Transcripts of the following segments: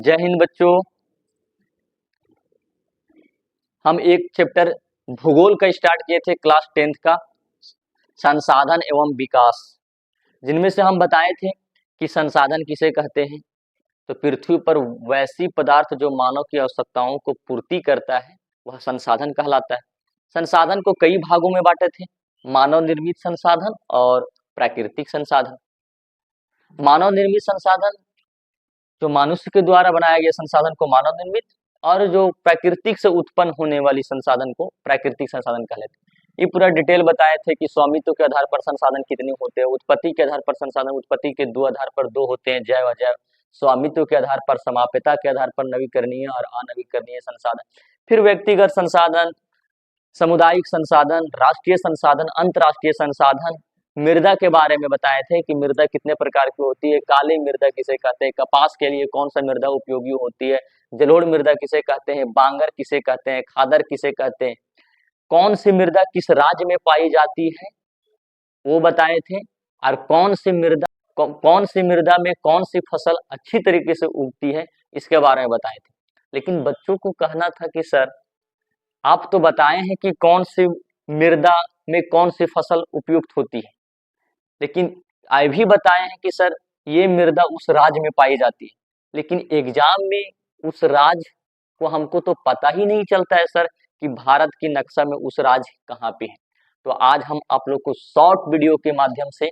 जय हिंद बच्चों। हम एक चैप्टर भूगोल का स्टार्ट किए थे क्लास 10th का, संसाधन एवं विकास, जिनमें से हम बताए थे कि संसाधन किसे कहते हैं। तो पृथ्वी पर वैसी पदार्थ जो मानव की आवश्यकताओं को पूर्ति करता है वह संसाधन कहलाता है। संसाधन को कई भागों में बांटे थे, मानव निर्मित संसाधन और प्राकृतिक संसाधन। मानव निर्मित संसाधन जो मनुष्य के द्वारा बनाया गया संसाधन को मानव निर्मित, और जो प्राकृतिक से उत्पन्न होने वाली संसाधन को प्राकृतिक संसाधन कहते हैं। ये पूरा डिटेल बताए थे कि स्वामित्व के आधार पर संसाधन कितने होते हैं, उत्पत्ति के आधार पर संसाधन, उत्पत्ति के दो आधार पर दो होते हैं, जैव अजैव। स्वामित्व के आधार पर, समाप्यता के आधार पर नवीकरणीय और अनवीकरणीय संसाधन। फिर व्यक्तिगत संसाधन, सामुदायिक संसाधन, राष्ट्रीय संसाधन, अंतरराष्ट्रीय संसाधन। मृदा के बारे में बताए थे कि मृदा कितने प्रकार की होती है, काली मृदा किसे कहते हैं, कपास के लिए कौन सा मृदा उपयोगी होती है, जलोढ़ मृदा किसे कहते हैं, बांगर किसे कहते हैं, खादर किसे कहते हैं, कौन सी मृदा किस राज्य में पाई जाती है वो बताए थे, और कौन सी मृदा में कौन सी फसल अच्छी तरीके से उगती है इसके बारे में बताए थे। लेकिन बच्चों को कहना था कि सर आप तो बताए हैं कि कौन सी मृदा में कौन सी फसल उपयुक्त होती है, लेकिन ये भी बताए हैं कि सर ये मृदा उस राज्य में पाई जाती है, लेकिन एग्जाम में उस राज्य को हमको तो पता ही नहीं चलता है सर कि भारत की नक्शा में उस राज्य कहाँ पे है। तो आज हम आप लोग को शॉर्ट वीडियो के माध्यम से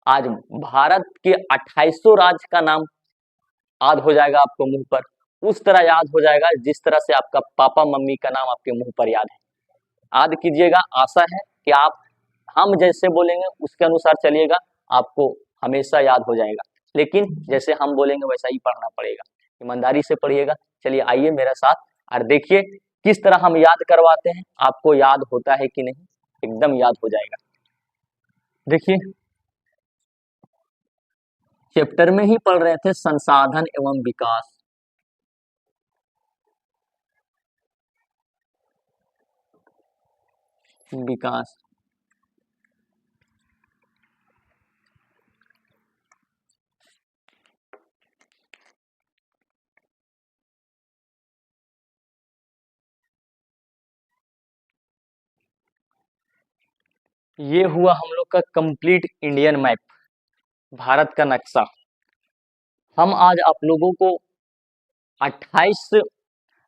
आज भारत के 2800 राज्य का नाम याद हो जाएगा आपको मुंह पर, उस तरह याद हो जाएगा जिस तरह से आपका पापा मम्मी का नाम आपके मुंह पर याद है। याद कीजिएगा, आशा है कि आप हम जैसे बोलेंगे उसके अनुसार चलिएगा, आपको हमेशा याद हो जाएगा। लेकिन जैसे हम बोलेंगे वैसा ही पढ़ना पड़ेगा, ईमानदारी से पढ़िएगा। चलिए आइए मेरे साथ और देखिए किस तरह हम याद करवाते हैं, आपको याद होता है कि नहीं, एकदम याद हो जाएगा। देखिए चैप्टर में ही पढ़ रहे थे संसाधन एवं विकास। विकास ये हुआ हम लोग का कंप्लीट इंडियन मैप, भारत का नक्शा। हम आज आप लोगों को 28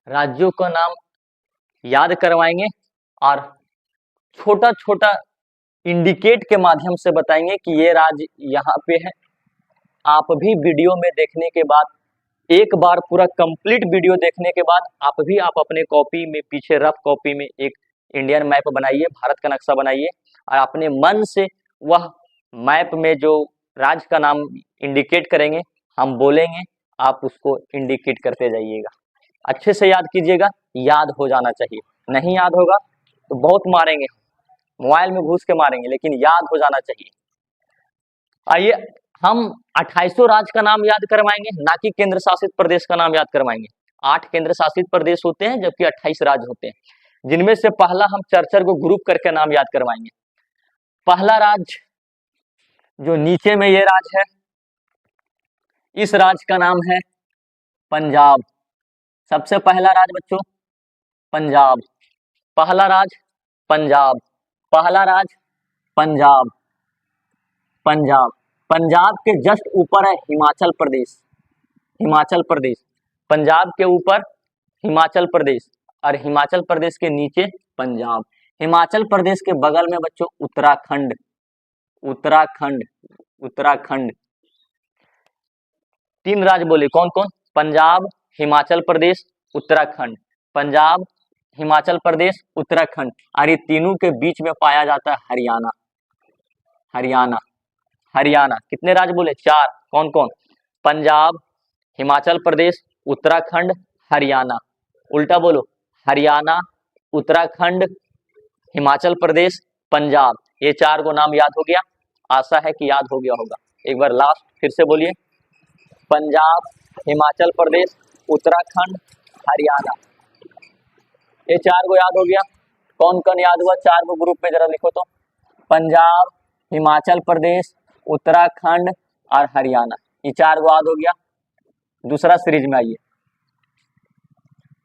राज्यों का नाम याद करवाएंगे और छोटा छोटा इंडिकेट के माध्यम से बताएंगे कि ये राज्य यहाँ पे है। आप भी वीडियो में देखने के बाद, एक बार पूरा कंप्लीट वीडियो देखने के बाद आप अपने कॉपी में पीछे रफ कॉपी में एक इंडियन मैप बनाइए, भारत का नक्शा बनाइए, और अपने मन से वह मैप में जो राज्य का नाम इंडिकेट करेंगे, हम बोलेंगे, आप उसको इंडिकेट करते जाइएगा। अच्छे से याद कीजिएगा, याद हो जाना चाहिए। नहीं याद होगा तो बहुत मारेंगे, मोबाइल में घुस के मारेंगे, लेकिन याद हो जाना चाहिए। आइए हम 2800 राज्य का नाम याद करवाएंगे, ना कि केंद्र शासित प्रदेश का नाम याद करवाएंगे। 8 केंद्र शासित प्रदेश होते हैं जबकि 28 राज्य होते हैं, जिनमें से पहला हम चर्चर को ग्रुप करके नाम याद करवाएंगे। पहला राज्य जो नीचे में ये राज्य है, इस राज्य का नाम है पंजाब। सबसे पहला राज्य बच्चों पंजाब, पहला राज्य पंजाब, पहला राज्य पंजाब। पंजाब, पंजाब के जस्ट ऊपर है हिमाचल प्रदेश। हिमाचल प्रदेश, पंजाब के ऊपर हिमाचल प्रदेश और हिमाचल प्रदेश के नीचे पंजाब। हिमाचल प्रदेश के बगल में बच्चों उत्तराखंड। उत्तराखंड, उत्तराखंड। 3 राज्य बोले, कौन कौन? पंजाब, हिमाचल प्रदेश, उत्तराखंड। पंजाब, हिमाचल प्रदेश, उत्तराखंड, और ये तीनों के बीच में पाया जाता है हरियाणा। हरियाणा, हरियाणा। कितने राज्य बोले? 4। कौन कौन? पंजाब, हिमाचल प्रदेश, उत्तराखंड, हरियाणा। उल्टा बोलो, हरियाणा, उत्तराखंड, हिमाचल प्रदेश, पंजाब। ये 4 को नाम याद हो गया, आशा है कि याद हो गया होगा। एक बार लास्ट फिर से बोलिए, पंजाब, हिमाचल प्रदेश, उत्तराखंड, हरियाणा। ये 4 को याद हो गया। कौन कौन याद हुआ? 4 को ग्रुप में जरा लिखो तो। पंजाब, हिमाचल प्रदेश, उत्तराखंड और हरियाणा, ये 4 को याद हो गया। दूसरा सीरीज में आइए,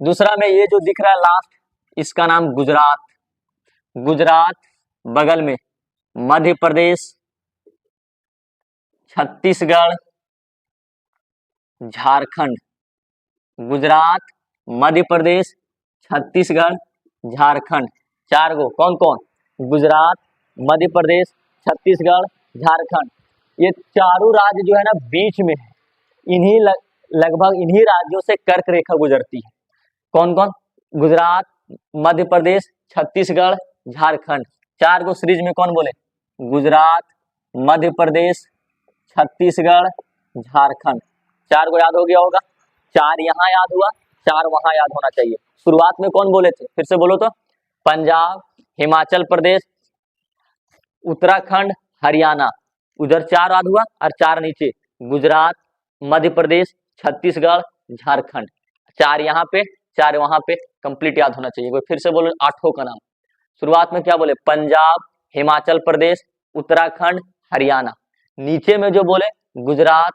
दूसरा में ये जो दिख रहा है लास्ट, इसका नाम गुजरात। गुजरात, बगल में मध्य प्रदेश, छत्तीसगढ़, झारखंड। गुजरात, मध्य प्रदेश, छत्तीसगढ़, झारखंड। चार गो कौन कौन? गुजरात, मध्य प्रदेश, छत्तीसगढ़, झारखंड। ये चारों राज्य जो है ना बीच में है, इन्हीं लगभग इन्हीं राज्यों से कर्क रेखा गुजरती है। कौन कौन? गुजरात, मध्य प्रदेश, छत्तीसगढ़, झारखंड। चार गो सीरीज में कौन बोले? गुजरात, मध्य प्रदेश, छत्तीसगढ़, झारखंड। चार को याद हो गया होगा। चार यहाँ याद हुआ, चार वहां याद होना चाहिए। शुरुआत में कौन बोले थे? फिर से बोलो तो। पंजाब, हिमाचल प्रदेश, उत्तराखंड, हरियाणा। उधर चार याद हुआ और चार नीचे, गुजरात, मध्य प्रदेश, छत्तीसगढ़, झारखंड। चार यहाँ पे, चार वहां पे, कंप्लीट याद होना चाहिए। फिर से बोलो आठों का नाम। शुरुआत में क्या बोले? पंजाब, हिमाचल प्रदेश, उत्तराखंड, हरियाणा। नीचे में जो बोले गुजरात,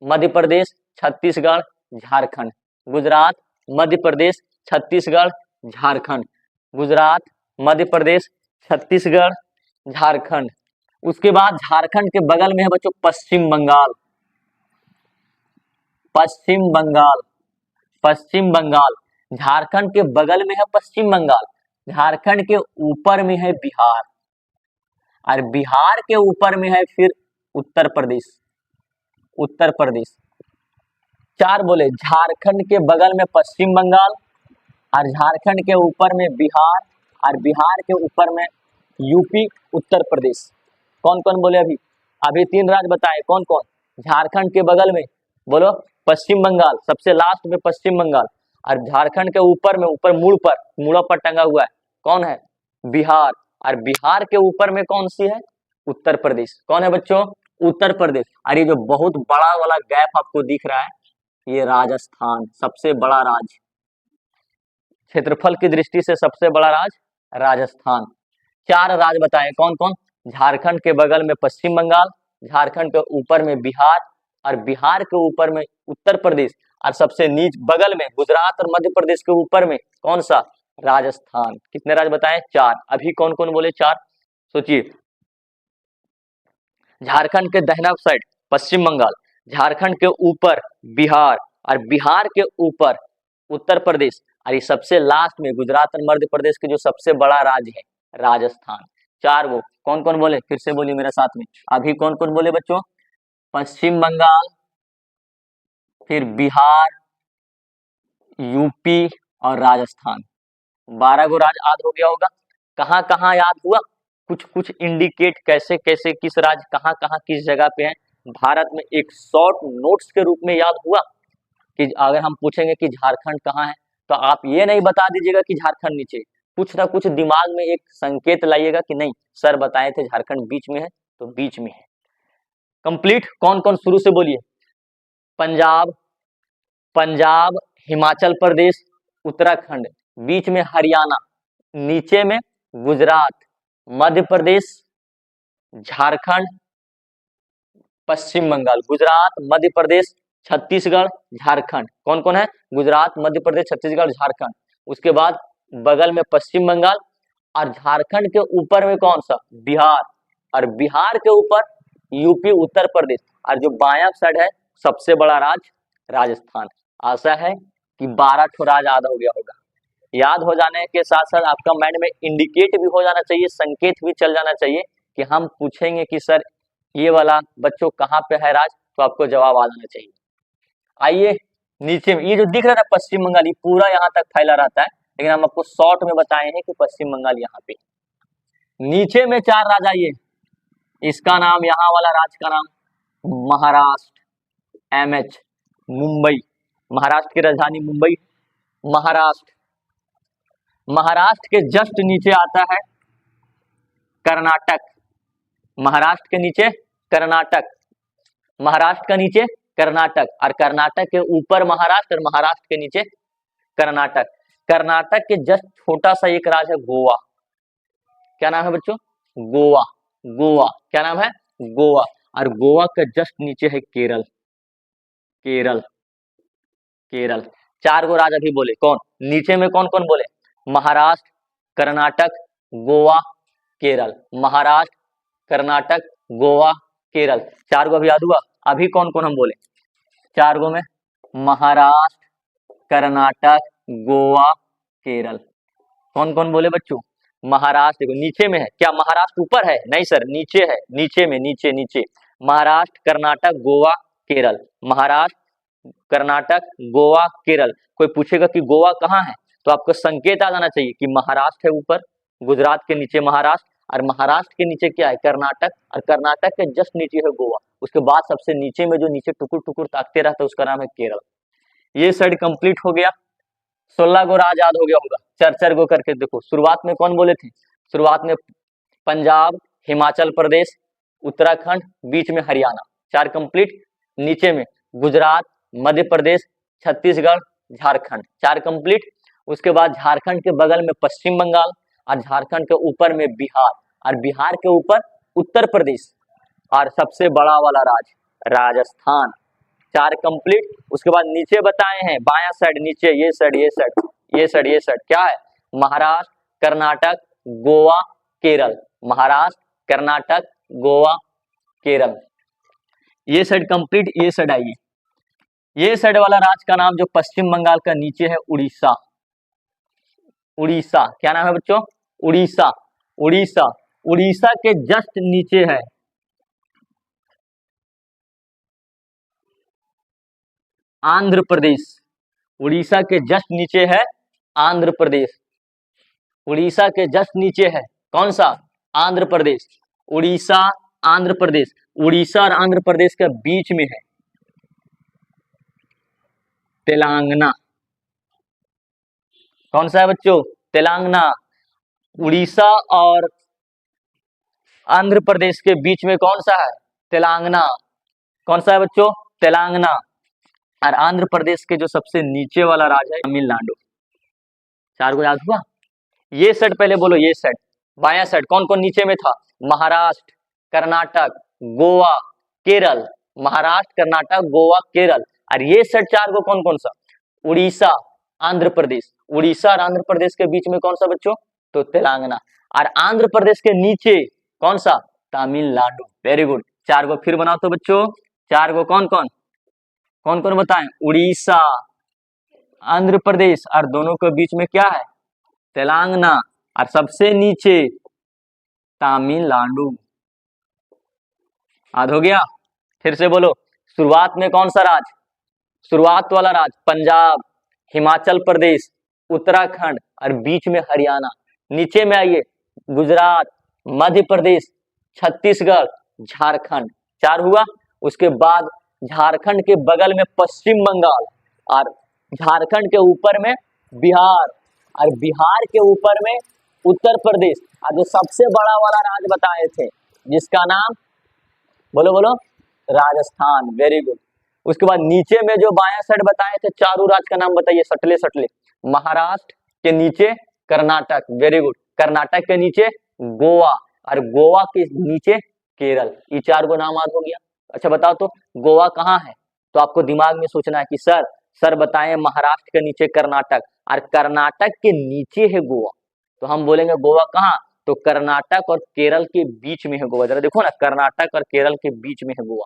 मध्य प्रदेश, छत्तीसगढ़, झारखंड। गुजरात, मध्य प्रदेश, छत्तीसगढ़, झारखंड। गुजरात, मध्य प्रदेश, छत्तीसगढ़, झारखंड। उसके बाद झारखंड के बगल में है बच्चों पश्चिम बंगाल। पश्चिम बंगाल, पश्चिम बंगाल। झारखंड के बगल में है पश्चिम बंगाल, झारखंड के ऊपर में है बिहार, और बिहार के ऊपर में है फिर उत्तर प्रदेश। उत्तर प्रदेश। चार बोले, झारखंड के बगल में पश्चिम बंगाल, और झारखंड के ऊपर में बिहार, और बिहार के ऊपर में यूपी, उत्तर प्रदेश। कौन कौन बोले? अभी अभी तीन राज्य बताए। कौन कौन? झारखंड के बगल में बोलो पश्चिम बंगाल, सबसे लास्ट में पश्चिम बंगाल, और झारखंड के ऊपर में, ऊपर मुड़ा पर टंगा हुआ है, कौन है? बिहार। और बिहार के ऊपर में कौन सी है? उत्तर प्रदेश। कौन है बच्चों? उत्तर प्रदेश। और ये जो बहुत बड़ा वाला गैप आपको दिख रहा है, ये राजस्थान, सबसे बड़ा राज्य, क्षेत्रफल की दृष्टि से सबसे बड़ा राज्य राजस्थान। चार राज्य बताए। कौन कौन? झारखंड के बगल में पश्चिम बंगाल, झारखंड के ऊपर में बिहार, और बिहार के ऊपर में उत्तर प्रदेश, और सबसे नीचे बगल में गुजरात और मध्य प्रदेश के ऊपर में कौन सा? राजस्थान। कितने राज्य बताए? चार। अभी कौन कौन बोले? चार। सोचिए, झारखंड के दाहिना साइड पश्चिम बंगाल, झारखंड के ऊपर बिहार, और बिहार के ऊपर उत्तर प्रदेश, और ये सबसे लास्ट में गुजरात और मध्य प्रदेश के जो सबसे बड़ा राज्य है राजस्थान। चार वो कौन कौन बोले? फिर से बोलिए मेरे साथ में। अभी कौन कौन बोले बच्चों? पश्चिम बंगाल, फिर बिहार, यूपी और राजस्थान। 12 गो राज्य याद हो गया होगा। कहाँ कहाँ याद हुआ? कुछ कुछ इंडिकेट कैसे कैसे किस राज्य कहाँ कहाँ किस जगह पे है भारत में, एक शॉर्ट नोट्स के रूप में याद हुआ। कि अगर हम पूछेंगे कि झारखंड कहाँ है, तो आप ये नहीं बता दीजिएगा कि झारखंड नीचे, कुछ ना कुछ दिमाग में एक संकेत लाइएगा कि नहीं सर बताए थे झारखंड बीच में है, तो बीच में है। कंप्लीट। कौन कौन? शुरू से बोलिए। पंजाब, पंजाब, हिमाचल प्रदेश, उत्तराखंड, बीच में हरियाणा, नीचे में गुजरात, मध्य प्रदेश, झारखंड, पश्चिम बंगाल। गुजरात, मध्य प्रदेश, छत्तीसगढ़, झारखंड। कौन कौन है? गुजरात, मध्य प्रदेश, छत्तीसगढ़, झारखंड। उसके बाद बगल में पश्चिम बंगाल, और झारखंड के ऊपर में कौन सा? बिहार, और बिहार के ऊपर यूपी, उत्तर प्रदेश, और जो बायां साइड है सबसे बड़ा राज्य राजस्थान। आशा है कि 12 ठो राज्य याद हो गया होगा। याद हो जाने के साथ साथ आपका माइंड में इंडिकेट भी हो जाना चाहिए, संकेत भी चल जाना चाहिए कि हम पूछेंगे कि सर ये वाला बच्चों कहाँ पे है राज्य, तो आपको जवाब आ जाना चाहिए। आइए नीचे में ये जो दिख रहा है पश्चिम बंगाल, ये पूरा यहाँ तक फैला रहता है, लेकिन हम आपको शॉर्ट में बताए हैं कि पश्चिम बंगाल यहाँ पे। नीचे में चार राज्य आइए, इसका नाम, यहाँ वाला राज्य का नाम महाराष्ट्र, MH, मुंबई। महाराष्ट्र की राजधानी मुंबई। महाराष्ट्र, महाराष्ट्र के जस्ट नीचे आता है कर्नाटक। महाराष्ट्र के नीचे कर्नाटक, महाराष्ट्र का नीचे कर्नाटक, और कर्नाटक के ऊपर महाराष्ट्र, और महाराष्ट्र के नीचे कर्नाटक। कर्नाटक के जस्ट छोटा सा एक राज्य है गोवा। क्या नाम है बच्चों? गोवा। गोवा क्या नाम है? गोवा। और गोवा के जस्ट नीचे है केरल। केरल, केरल। 4 गो राज्य अभी बोले, कौन नीचे में कौन कौन बोले? महाराष्ट्र, कर्नाटक, गोवा, केरल। महाराष्ट्र, कर्नाटक, गोवा, केरल, 4 गो अभी याद हुआ। अभी कौन कौन हम बोले? 4 गो में महाराष्ट्र, कर्नाटक, गोवा, केरल। कौन कौन बोले बच्चों? महाराष्ट्र, देखो नीचे में है क्या? महाराष्ट्र ऊपर है? नहीं सर, नीचे है, नीचे में, नीचे नीचे। महाराष्ट्र, कर्नाटक, गोवा, केरल। महाराष्ट्र, कर्नाटक, गोवा, केरल। कोई पूछेगा कि गोवा कहाँ है, तो आपको संकेत आ जाना चाहिए कि महाराष्ट्र है ऊपर, गुजरात के नीचे महाराष्ट्र, और महाराष्ट्र के नीचे क्या है? कर्नाटक, और कर्नाटक के जस्ट नीचे है गोवा। उसके बाद सबसे नीचे में जो नीचे टुकुर टुकुर ताकते रहता है उसका नाम है केरल। ये साइड कंप्लीट हो गया। 16 गो राज याद हो गया होगा, 4-4 गो करके देखो। शुरुआत में कौन बोले थे? शुरुआत में पंजाब, हिमाचल प्रदेश, उत्तराखंड, बीच में हरियाणा, 4 कंप्लीट। नीचे में गुजरात, मध्य प्रदेश, छत्तीसगढ़, झारखंड, 4 कंप्लीट। उसके बाद झारखंड के बगल में पश्चिम बंगाल, और झारखंड के ऊपर में बिहार, और बिहार के ऊपर उत्तर प्रदेश, और सबसे बड़ा वाला राज्य राजस्थान, 4 कंप्लीट। उसके बाद नीचे बताए हैं बाया साइड, नीचे ये साइड, ये साइड, ये साइड, ये साइड क्या है? महाराष्ट्र, कर्नाटक, गोवा, केरल। महाराष्ट्र, कर्नाटक, गोवा, केरल, ये साइड कंप्लीट। ये साइड आइए, ये साइड वाला राज्य का नाम जो पश्चिम बंगाल का नीचे है उड़ीसा। उड़ीसा, क्या नाम है बच्चों? उड़ीसा। उड़ीसा, उड़ीसा के जस्ट नीचे है आंध्र प्रदेश। उड़ीसा के जस्ट नीचे है आंध्र प्रदेश। उड़ीसा के जस्ट नीचे है कौन सा? आंध्र प्रदेश। उड़ीसा, आंध्र प्रदेश। उड़ीसा और आंध्र प्रदेश के बीच में है तेलंगाना। कौन सा है बच्चों? तेलंगाना। उड़ीसा और आंध्र प्रदेश के बीच में कौन सा है? तेलंगाना। कौन सा है बच्चों? तेलंगाना। और आंध्र प्रदेश के जो सबसे नीचे वाला राज्य है तमिलनाडु। 4 गो याद हुआ? ये सेट पहले बोलो, ये सेट बाया सेट कौन कौन नीचे में था? महाराष्ट्र, कर्नाटक, गोवा, केरल। महाराष्ट्र, कर्नाटक, गोवा, केरल। और ये सेट 4 गो कौन कौन सा? उड़ीसा, आंध्र प्रदेश। उड़ीसा और आंध्र प्रदेश के बीच में कौन सा बच्चों? तो तेलंगाना। और आंध्र प्रदेश के नीचे कौन सा? तमिलनाडु। Very good. 4 गो फिर बनाओ तो बच्चों, 4 गो कौन कौन? कौन कौन बताएं? उड़ीसा, आंध्र प्रदेश, और दोनों के बीच में क्या है? तेलंगाना, और सबसे नीचे तमिलनाडु। याद हो गया? फिर से बोलो, शुरुआत में कौन सा राज्य? शुरुआत वाला राज्य पंजाब, हिमाचल प्रदेश, उत्तराखंड, और बीच में हरियाणा। नीचे में आइए गुजरात, मध्य प्रदेश, छत्तीसगढ़, झारखंड। 4 हुआ। उसके बाद झारखंड के बगल में पश्चिम बंगाल, और झारखंड के ऊपर में बिहार, और बिहार के ऊपर में उत्तर प्रदेश, और जो सबसे बड़ा वाला राज्य बताए थे जिसका नाम बोलो बोलो, राजस्थान। Very good. उसके बाद नीचे में जो बाया साइड बताए थे चारों राज्य का नाम बताइए, सटले सटले। महाराष्ट्र के नीचे कर्नाटक। Very good. कर्नाटक के नीचे गोवा, और गोवा के नीचे केरल। ये 4 गो नाम याद हो गया। अच्छा बताओ तो गोवा कहाँ है? तो आपको दिमाग में सोचना है कि सर बताएं महाराष्ट्र के नीचे कर्नाटक, और कर्नाटक के नीचे है गोवा। तो हम बोलेंगे गोवा कहाँ? तो कर्नाटक और केरल के बीच में है गोवा। जरा देखो ना, कर्नाटक और केरल के बीच में है गोवा।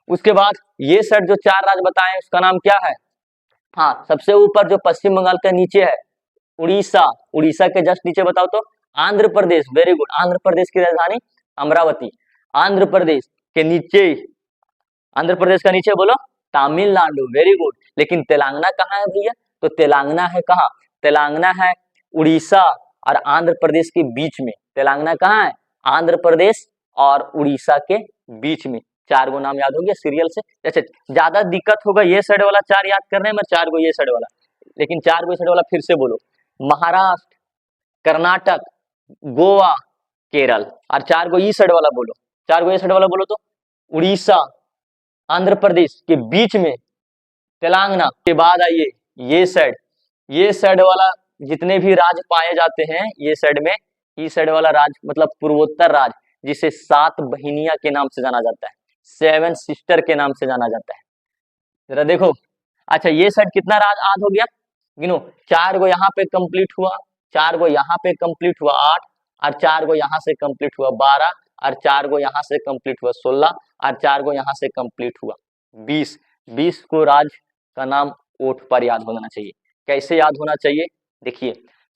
उसके बाद ये सेट जो 4 राज्य बताए उसका नाम क्या है? हाँ, सबसे ऊपर जो पश्चिम बंगाल के नीचे है उड़ीसा। उड़ीसा के जस्ट नीचे बताओ तो आंध्र प्रदेश। Very good. आंध्र प्रदेश की राजधानी अमरावती। आंध्र प्रदेश के नीचे, आंध्र प्रदेश का नीचे बोलो तमिलनाडु। Very good. लेकिन तेलंगाना कहाँ है भैया? तो तेलंगाना है कहाँ? तेलंगाना है उड़ीसा और आंध्र प्रदेश के बीच में। तेलंगाना कहाँ है? आंध्र प्रदेश और उड़ीसा के बीच में। 4 गो नाम याद हो गया सीरियल से। अच्छा, ज्यादा दिक्कत होगा ये साइड वाला 4 याद करने में, 4 गो ये साइड वाला, लेकिन 4 गो साइड वाला फिर से बोलो। महाराष्ट्र, कर्नाटक, गोवा, केरल, और 4 गो ई साइड वाला बोलो। 4 गो ये साइड वाला बोलो तो उड़ीसा, आंध्र प्रदेश के बीच में तेलंगाना। के बाद आइए ये साइड, ये साइड वाला जितने भी राज्य पाए जाते हैं ये साइड में, ये साइड वाला राज्य मतलब पूर्वोत्तर राज्य, जिसे 7 बहिनिया के नाम से जाना जाता है, 7 सिस्टर के नाम से जाना जाता है। जरा देखो, अच्छा ये सेट कितना राज याद हो गया, गिनो, 4 गो यहाँ पे कंप्लीट हुआ, 4 गो यहाँ पे कंप्लीट हुआ 8, और 4 गो यहाँ से कंप्लीट हुआ 12, और 4 गो यहाँ से कंप्लीट हुआ 16, और 4 गो यहाँ से कंप्लीट हुआ 20। 20 को राज का नाम ओठ पर याद होना चाहिए। कैसे याद होना चाहिए, देखिए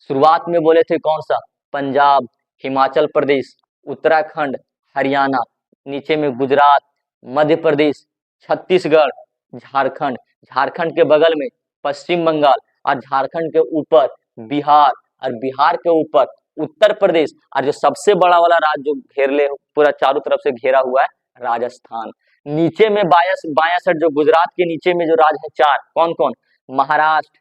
शुरुआत में बोले थे कौन सा, पंजाब, हिमाचल प्रदेश, उत्तराखंड, हरियाणा, नीचे में गुजरात, मध्य प्रदेश, छत्तीसगढ़, झारखंड, झारखंड के बगल में पश्चिम बंगाल, और झारखंड के ऊपर बिहार, और बिहार के ऊपर उत्तर प्रदेश, और जो सबसे बड़ा वाला राज्य जो घेर ले पूरा चारों तरफ से घेरा हुआ है राजस्थान। नीचे में बाया साइड जो गुजरात के नीचे में जो राज्य है 4, कौन कौन, महाराष्ट्र,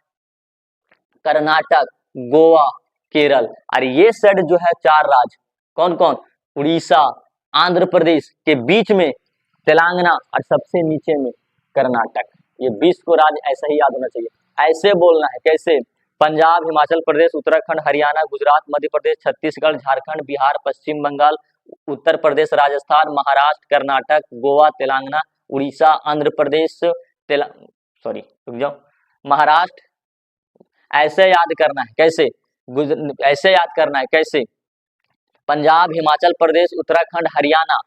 कर्नाटक, गोवा, केरल, और ये साइड जो है 4 राज्य कौन कौन, उड़ीसा, आंध्र प्रदेश के बीच में तेलंगाना, और सबसे नीचे में कर्नाटक। ये 20 को राज्य ऐसा ही याद होना चाहिए। ऐसे बोलना है कैसे, पंजाब, हिमाचल प्रदेश, उत्तराखंड, हरियाणा, गुजरात, मध्य प्रदेश, छत्तीसगढ़, झारखंड, बिहार, पश्चिम बंगाल, उत्तर प्रदेश, राजस्थान, महाराष्ट्र, कर्नाटक, गोवा, तेलंगाना, उड़ीसा, आंध्र प्रदेश, रुक जाओ, महाराष्ट्र। ऐसे याद करना है कैसे, ऐसे याद करना है कैसे, पंजाब, हिमाचल प्रदेश, उत्तराखंड, हरियाणा,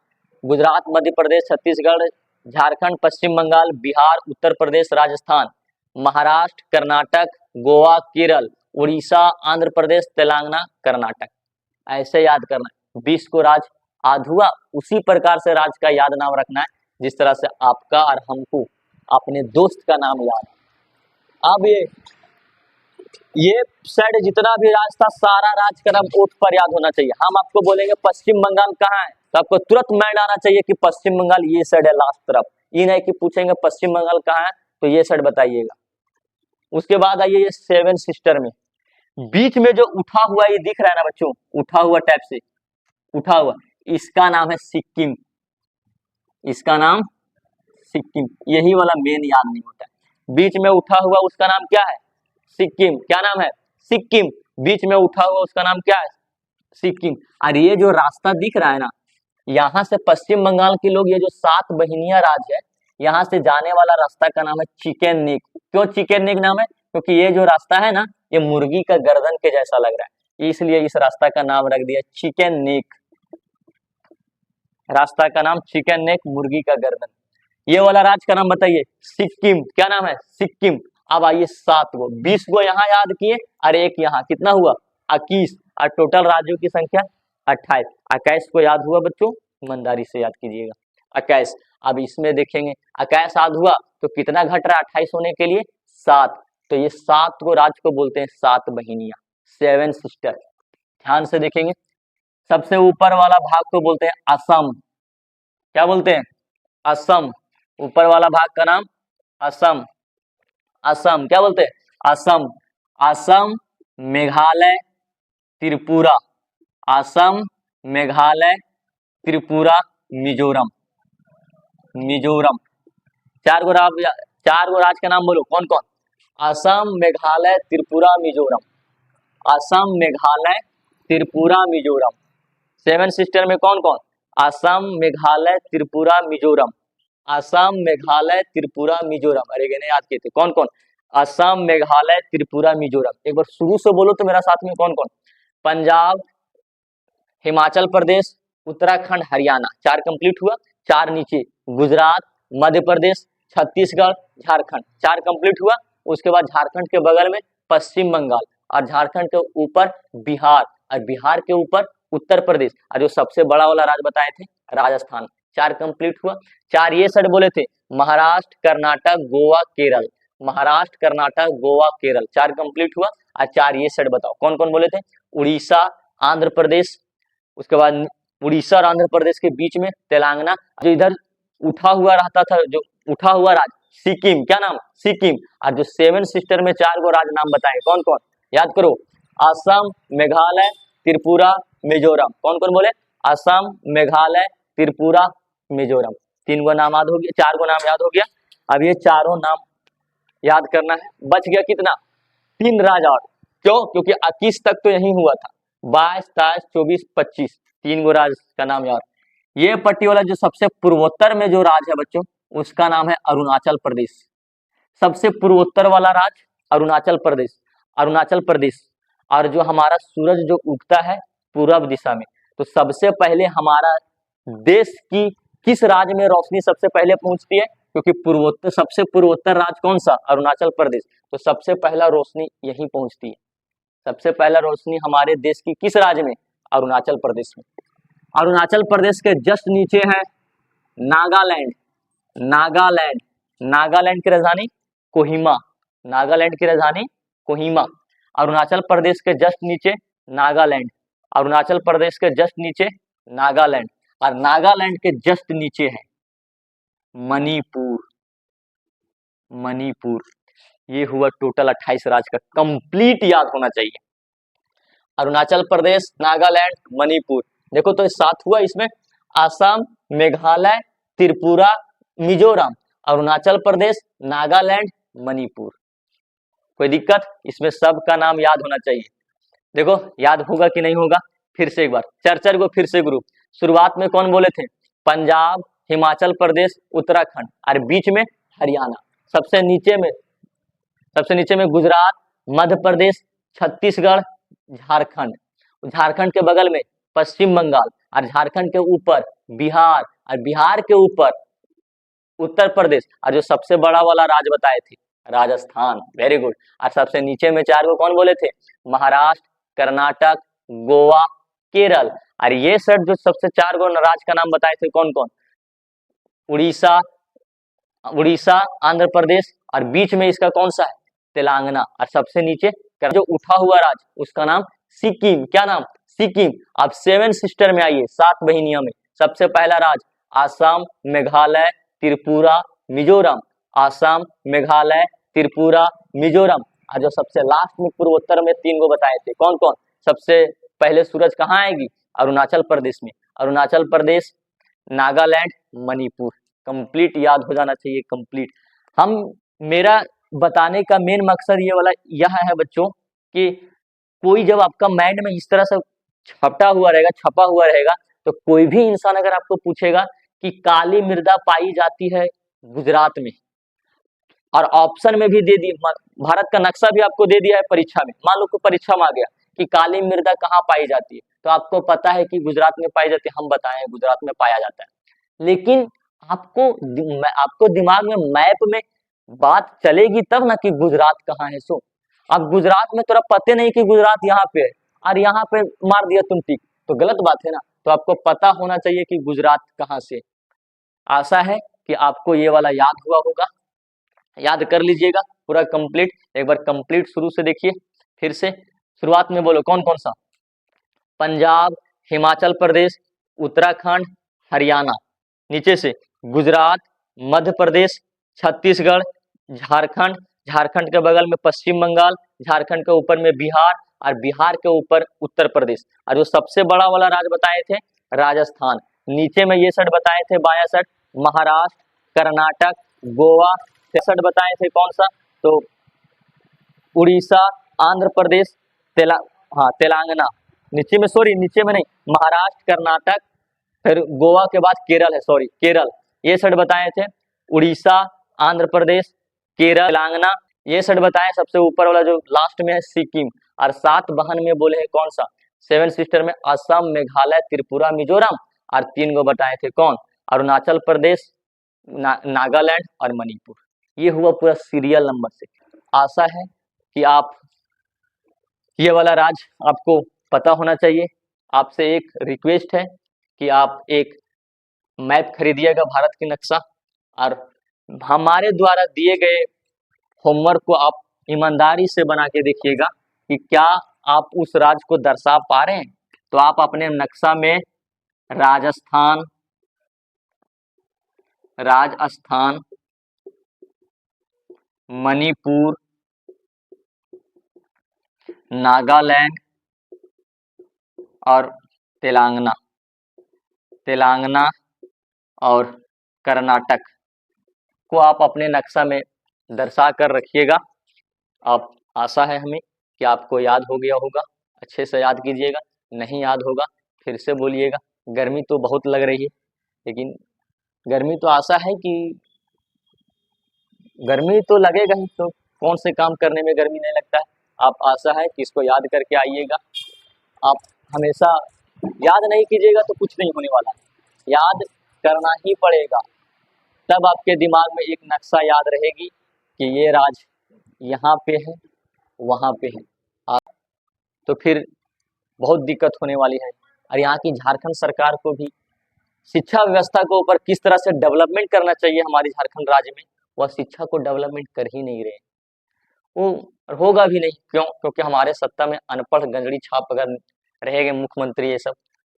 गुजरात, मध्य प्रदेश, छत्तीसगढ़, झारखंड, पश्चिम बंगाल, बिहार, उत्तर प्रदेश, राजस्थान, महाराष्ट्र, कर्नाटक, गोवा, केरल, उड़ीसा, आंध्र प्रदेश, तेलंगाना, कर्नाटक। ऐसे याद करना है। 20 को राज याद हुआ, उसी प्रकार से राज का याद नाम रखना है जिस तरह से आपका और हमको अपने दोस्त का नाम याद। अब ये साइड जितना भी राज था सारा राज का नाम ओठ पर याद होना चाहिए। हम आपको बोलेंगे पश्चिम बंगाल कहाँ है तो आपको तुरंत माइंड आना चाहिए कि पश्चिम बंगाल ये साइड है लास्ट तरफ। ये नहीं कि पूछेंगे पश्चिम बंगाल कहाँ है तो ये साइड बताइएगा। उसके बाद आइए ये 7 सिस्टर में बीच में जो उठा हुआ ये दिख रहा है ना बच्चों, उठा हुआ टाइप से उठा हुआ, इसका नाम है सिक्किम। इसका नाम सिक्किम, यही वाला मेन याद नहीं होता है। बीच में उठा हुआ उसका नाम क्या है, सिक्किम। क्या नाम है, सिक्किम। बीच में उठा हुआ उसका नाम क्या है, सिक्किम। और ये जो रास्ता दिख रहा है ना, यहाँ से पश्चिम बंगाल के लोग, ये जो 7 बहिनिया राज्य है, यहाँ से जाने वाला रास्ता का नाम है चिकन नेक। क्यों चिकन नेक नाम है, क्योंकि ये जो रास्ता है ना ये मुर्गी का गर्दन के जैसा लग रहा है, इसलिए इस रास्ता का नाम रख दिया चिकन नेक। रास्ता का नाम चिकन नेक, मुर्गी का गर्दन। ये वाला राज्य का नाम बताइए, सिक्किम। क्या नाम है, सिक्किम। अब आइए 7 गो, 20 गो यहाँ याद किए और एक यहाँ, कितना हुआ 21, और टोटल राज्यों की संख्या 28। 21 को याद हुआ बच्चों, ईमानदारी से याद कीजिएगा 21। अब इसमें देखेंगे 21 याद हुआ तो कितना घट रहा है 28 होने के लिए 7। तो ये 7 को राज्य को बोलते हैं 7 बहिनियां, 7 सिस्टर। ध्यान से देखेंगे, सबसे ऊपर वाला भाग को बोलते हैं असम। क्या बोलते हैं, असम। ऊपर वाला भाग का नाम असम। असम क्या बोलते हैं, असम। असम, मेघालय, त्रिपुरा। असम, मेघालय, त्रिपुरा, मिजोरम। मिजोरम। 4 गो राज्य का नाम बोलो, कौन कौन, असम, मेघालय, त्रिपुरा, मिजोरम। असम, मेघालय, त्रिपुरा, मिजोरम। 7 सिस्टर में कौन कौन, असम, मेघालय, त्रिपुरा, मिजोरम। असम, मेघालय, त्रिपुरा, मिजोरम। अरे गने याद किए थे, कौन कौन, असम, मेघालय, त्रिपुरा, मिजोरम। एक बार शुरू से बोलो तो मेरा साथ में, कौन कौन, पंजाब, हिमाचल प्रदेश, उत्तराखंड, हरियाणा। 4 कंप्लीट हुआ। 4 नीचे गुजरात, मध्य प्रदेश, छत्तीसगढ़, झारखंड। 4 कंप्लीट हुआ। उसके बाद झारखंड के बगल में पश्चिम बंगाल, और झारखंड के ऊपर बिहार, और बिहार के ऊपर उत्तर प्रदेश, और जो सबसे बड़ा वाला राज्य बताए थे राजस्थान। 4 कंप्लीट हुआ। 4 ये साइड बोले थे, महाराष्ट्र, कर्नाटक, गोवा, केरल। महाराष्ट्र, कर्नाटक, गोवा, केरल। 4 कंप्लीट हुआ। और 4 ये साइड बताओ कौन कौन बोले थे, उड़ीसा, आंध्र प्रदेश। उसके बाद उड़ीसा और आंध्र प्रदेश के बीच में तेलंगाना, जो इधर उठा हुआ रहता था, जो उठा हुआ राज्य सिक्किम। क्या नाम, सिक्किम। और जो 7 सिस्टर में 4 गो राज्य नाम बताए कौन कौन, याद करो, असम, मेघालय, त्रिपुरा, मिजोरम। कौन कौन बोले, असम, मेघालय, त्रिपुरा, मिजोरम। 3 गो नाम याद हो गया, 4 गो नाम याद हो गया। अब ये चारों नाम याद करना है। बच गया कितना, 3 राज्य और। क्यों, क्योंकि 21 तक तो यही हुआ था, 22, 23, 24, 25। 3 गो राज्य का नाम याद। ये पट्टी वाला जो सबसे पूर्वोत्तर में जो राज्य है बच्चों, उसका नाम है अरुणाचल प्रदेश। सबसे पूर्वोत्तर वाला राज्य अरुणाचल प्रदेश, अरुणाचल प्रदेश। और जो हमारा सूरज जो उगता है पूर्व दिशा में, तो सबसे पहले हमारा देश की किस राज्य में रोशनी सबसे पहले पहुंचती है? क्योंकि पूर्वोत्तर, सबसे पूर्वोत्तर राज्य कौन सा? अरुणाचल प्रदेश। तो सबसे पहला रोशनी यहीं पहुंचती है। सबसे पहला रोशनी हमारे देश की किस राज्य में? अरुणाचल प्रदेश में। अरुणाचल प्रदेश के जस्ट नीचे है नागालैंड। नागालैंड, नागालैंड की राजधानी कोहिमा, नागालैंड की राजधानी कोहिमा। अरुणाचल प्रदेश के जस्ट नीचे नागालैंड, अरुणाचल प्रदेश के जस्ट नीचे नागालैंड, और नागालैंड के जस्ट नीचे है मणिपुर। मणिपुर। ये हुआ टोटल 28 राज्य का कंप्लीट याद होना चाहिए। अरुणाचल प्रदेश, नागालैंड, मणिपुर। देखो तो साथ हुआ इसमें असम, मेघालय, त्रिपुरा, मिजोरम, अरुणाचल प्रदेश, नागालैंड, मणिपुर। कोई दिक्कत? इसमें सबका नाम याद होना चाहिए। देखो याद होगा कि नहीं होगा, फिर से एक बार चर्चा को फिर से ग्रुप। शुरुआत में कौन बोले थे? पंजाब, हिमाचल प्रदेश, उत्तराखंड, और बीच में हरियाणा। सबसे नीचे में गुजरात, मध्य प्रदेश, छत्तीसगढ़, झारखंड। झारखंड के बगल में पश्चिम बंगाल, और झारखंड के ऊपर बिहार, और बिहार के ऊपर उत्तर प्रदेश, और जो सबसे बड़ा वाला राज्य बताए थे राजस्थान। Very good. और सबसे नीचे में 4 को कौन बोले थे? महाराष्ट्र, कर्नाटक, गोवा, केरल। और ये सर जो सबसे 4 को राज्य का नाम बताए थे कौन कौन? उड़ीसा, उड़ीसा, आंध्र प्रदेश, और बीच में इसका कौन सा है? तेलंगाना। और सबसे नीचे जो उठा हुआ राज्य उसका नाम सिक्किम। क्या नाम? सिक्किम। अब 7 सिस्टर में आइए, 7 बहिनियों में सबसे पहला राज्य असम, मेघालय, त्रिपुरा, मिजोरम। असम, मेघालय, त्रिपुरा, मिजोरम। और जो सबसे लास्ट में पूर्वोत्तर में 3 को बताए थे कौन कौन? सबसे पहले सूरज कहाँ आएगी? अरुणाचल प्रदेश में। अरुणाचल प्रदेश, नागालैंड, मणिपुर। कंप्लीट याद हो जाना चाहिए, कंप्लीट। हम, मेरा बताने का मेन मकसद ये वाला यह है बच्चों कि कोई जब आपका माइंड में इस तरह से छपा हुआ रहेगा, तो कोई भी इंसान अगर आपको पूछेगा कि काली मृदा पाई जाती है गुजरात में, और ऑप्शन में भी दे दी, भारत का नक्शा भी आपको दे दिया है परीक्षा में, मान लो को परीक्षा में आ गया कि काली मृदा कहाँ पाई जाती है, तो आपको पता है कि गुजरात में पाई जाती है, हम बताएं गुजरात में पाया जाता है। लेकिन आपको दिमाग में मैप में बात चलेगी तब ना कि गुजरात कहाँ है। सो अब गुजरात में तोरा पते नहीं कि गुजरात यहाँ पे है, और यहाँ पे मार दिया तुम टिक, तो गलत बात है ना। तो आपको पता होना चाहिए कि गुजरात कहाँ से। आशा है कि आपको ये वाला याद हुआ होगा, याद कर लीजिएगा पूरा कंप्लीट। एक बार कंप्लीट शुरू से देखिए, फिर से शुरुआत में बोलो कौन कौन सा? पंजाब, हिमाचल प्रदेश, उत्तराखंड, हरियाणा। नीचे से गुजरात, मध्य प्रदेश, छत्तीसगढ़, झारखंड, झारखंड के बगल में पश्चिम बंगाल, झारखंड के ऊपर में बिहार, और बिहार के ऊपर उत्तर प्रदेश। और जो सबसे बड़ा वाला राज्य बताए थे राजस्थान। नीचे में ये साइड बताए थे बाया साइड महाराष्ट्र, कर्नाटक, गोवा। साइड बताए थे कौन सा? तो उड़ीसा, आंध्र प्रदेश, तेलंगाना। नीचे में, सॉरी नीचे में नहीं, महाराष्ट्र, कर्नाटक, फिर गोवा के बाद केरल है, सॉरी केरल। ये साइड बताए थे उड़ीसा, आंध्र प्रदेश, केरल, तेलंगाना। ये साइड बताए सबसे ऊपर वाला जो लास्ट में है सिक्किम। और 7 बहन में बोले हैं कौन सा? 7 सिस्टर में असम, मेघालय, त्रिपुरा, मिजोरम। और 3 को बताए थे कौन? अरुणाचल प्रदेश, नागालैंड और मणिपुर। ये हुआ पूरा सीरियल नंबर से। आशा है कि आप ये वाला राज आपको पता होना चाहिए। आपसे एक रिक्वेस्ट है कि आप एक मैप खरीदिएगा भारत की नक्शा, और हमारे द्वारा दिए गए होमवर्क को आप ईमानदारी से बना के देखिएगा कि क्या आप उस राज्य को दर्शा पा रहे हैं। तो आप अपने नक्शा में राजस्थान, मणिपुर, नागालैंड और तेलंगाना और कर्नाटक को आप अपने नक्शा में दर्शा कर रखिएगा। आप, आशा है हमें कि आपको याद हो गया होगा। अच्छे से याद कीजिएगा, नहीं याद होगा फिर से बोलिएगा। गर्मी तो बहुत लग रही है, लेकिन गर्मी तो आशा है कि गर्मी तो लगेगा ही, तो कौन से काम करने में गर्मी नहीं लगता है। आप आशा है कि इसको याद करके आइएगा। आप हमेशा याद नहीं कीजिएगा तो कुछ नहीं होने वाला है, याद करना ही पड़ेगा। तब आपके दिमाग में एक नक्शा याद रहेगी कि ये राज यहाँ पे है, वहाँ पे है। तो फिर बहुत दिक्कत होने वाली है। और यहाँ की झारखंड सरकार को भी शिक्षा व्यवस्था को ऊपर किस तरह से डेवलपमेंट करना चाहिए हमारी झारखंड राज्य में, वह शिक्षा को डेवलपमेंट कर ही नहीं रहे। वो होगा भी नहीं, क्यों? क्योंकि हमारे सत्ता में अनपढ़ गंजड़ी छाप अगर रहेंगे मुख्यमंत्री ये सब,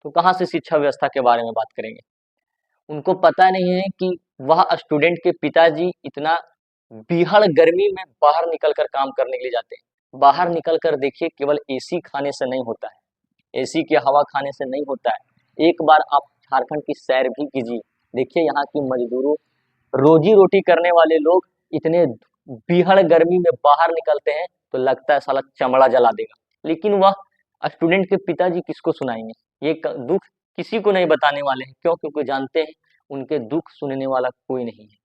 तो कहाँ से शिक्षा व्यवस्था के बारे में बात करेंगे। उनको पता नहीं है कि वह स्टूडेंट के पिताजी इतना बीहड़ गर्मी में बाहर निकल कर काम करने के लिए जाते हैं। बाहर निकल कर देखिए, केवल एसी खाने से नहीं होता है, एसी की हवा खाने से नहीं होता है। एक बार आप झारखंड की सैर भी कीजिए, देखिए यहाँ की मजदूरों, रोजी रोटी करने वाले लोग इतने बीहड़ गर्मी में बाहर निकलते हैं तो लगता है साला चमड़ा जला देगा। लेकिन वह स्टूडेंट के पिताजी किसको सुनाएंगे, ये दुख किसी को नहीं बताने वाले हैं। क्यों? क्योंकि जानते हैं उनके दुख सुनने वाला कोई नहीं है।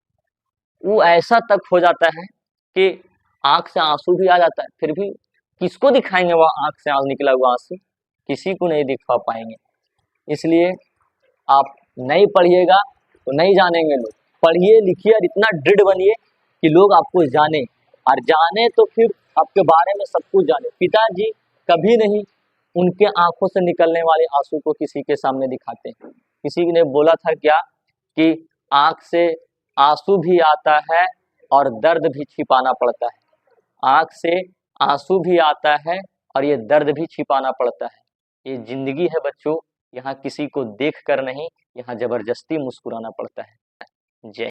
वो ऐसा तक हो जाता है कि आंख से आंसू भी आ जाता है, फिर भी किसको दिखाएंगे वह आंख से निकला हुआ आंसू, किसी को नहीं दिखा पाएंगे। इसलिए आप नहीं पढ़िएगा तो नहीं जानेंगे लोग, पढ़िए लिखिए और इतना दृढ़ बनिए कि लोग आपको जाने, और जाने तो फिर आपके बारे में सब कुछ जाने। पिताजी कभी नहीं उनके आंखों से निकलने वाले आंसू को किसी के सामने दिखाते। किसी ने बोला था क्या कि आंख से आंसू भी आता है और दर्द भी छिपाना पड़ता है। आंख से आंसू भी आता है और ये दर्द भी छिपाना पड़ता है। ये जिंदगी है बच्चों, यहाँ किसी को देख कर नहीं, यहाँ जबरदस्ती मुस्कुराना पड़ता है। जय